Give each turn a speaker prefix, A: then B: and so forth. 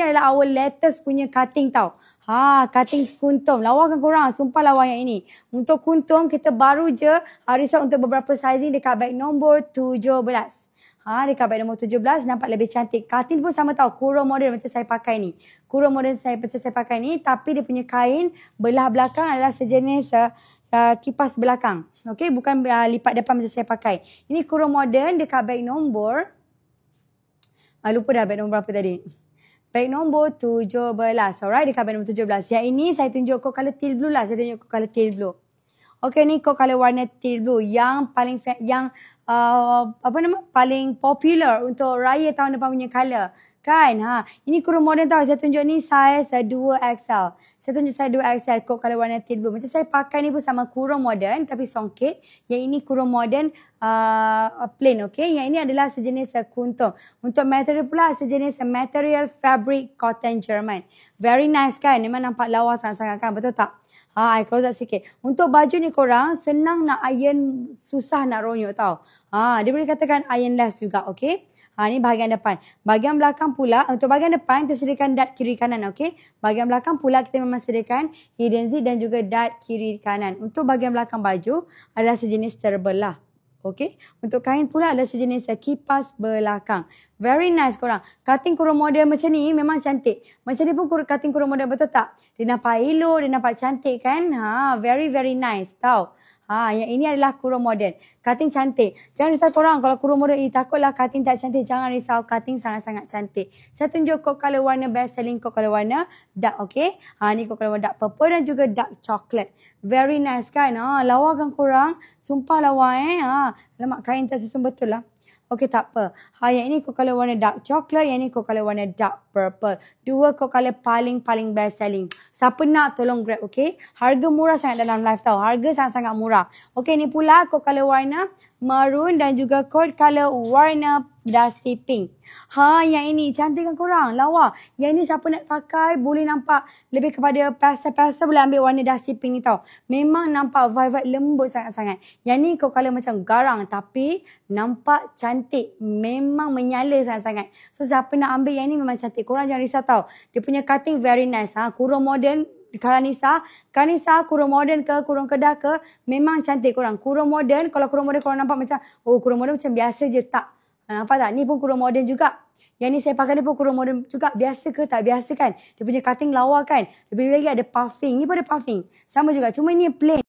A: adalah our latest punya cutting tau. Cutting kuntum. Lawa kan korang? Sumpah lawa yang ini. Untuk kuntum, kita baru je risau untuk beberapa sizing dekat beg nombor 17. Dekat beg nombor 17 nampak lebih cantik. Cutting pun sama tau. Kurung model macam saya pakai ni. Kurung model macam saya pakai ni. Tapi dia punya kain belah belakang adalah sejenis kipas belakang. Okay, bukan lipat depan macam saya pakai. Ini kurung modern dekat beg nombor. Lupa dah beg nombor berapa tadi. Beg nombor 17. Alright, dekat beg nombor 17. Yang ini saya tunjuk kod color teal blue lah. Saya tunjuk kod color teal blue. Okay, ni kod color warna teal blue. Yang paling paling popular untuk raya tahun depan punya color. Kan? Ini kurung modern tau. Saya tunjuk ni size 2XL. Saya tunjuk size 2XL kod color warna teal blue. Macam saya pakai ni pun sama kurung modern tapi songket. Yang ini kurung modern plain. Okay? Yang ini adalah sejenis kuntum. Untuk material pula sejenis material fabric cotton Jerman. Very nice kan? Memang nampak lawa sangat-sangat kan? Betul tak? I close up sikit. Untuk baju ni korang senang nak iron, susah nak ronyok tau. Dia boleh katakan ironless juga, okay? Ni bahagian depan. Bahagian belakang pula, untuk bahagian depan tersediakan dart kiri kanan, okay? Bahagian belakang pula kita memang sediakan hidden zip dan juga dart kiri kanan. Untuk bahagian belakang baju adalah sejenis terbelah. Okay? Untuk kain pula adalah sejenis kipas belakang. Very nice korang. Cutting kurung model macam ni memang cantik. Macam ni pun cutting kurung model, betul tak? Dia nampak elok, dia nampak cantik kan? Very very nice tau. Yang ini adalah kurung modern. Cutting cantik. Jangan risau korang kalau kurung modern ini takutlah cutting tak cantik. Jangan risau, cutting sangat-sangat cantik. Saya tunjuk kod color warna best selling kod color warna dark, okay? Ni kod color warna dark purple dan juga dark chocolate. Very nice kan? Lawa kan korang? Sumpah lawa Lemak kain tersusun betul lah. Okey, tak apa. Yang ini kod color warna dark chocolate, yang ini kod color warna dark purple. Dua kod color paling best selling. Siapa nak tolong grab, okey? Harga murah sangat dalam live tau. Harga sangat-sangat murah. Okey, ni pula kod color warna maroon dan juga kod color warna dusty pink. Yang ini cantik kan korang? Lawa. Yang ini siapa nak pakai boleh nampak lebih kepada pastel-pastel, boleh ambil warna dusty pink ni tau. Memang nampak vibe lembut sangat-sangat. Yang ni kod color macam garang tapi nampak cantik. Memang menyala sangat-sangat. So siapa nak ambil yang ni memang cantik. Korang jangan risau tau. Dia punya cutting very nice. Kurung modern Kanisa, kurung modern ke, kurung kedah ke, memang cantik korang. Kurung modern, kalau kurung modern korang nampak macam, kurung modern macam biasa je, tak. Nampak tak? Ni pun kurung modern juga. Yang ni saya pakai ni pun kurung modern juga. Biasa ke tak biasa kan? Dia punya cutting lawa kan? Lebih lagi ada puffing. Ni pun ada puffing. Sama juga. Cuma ni plain.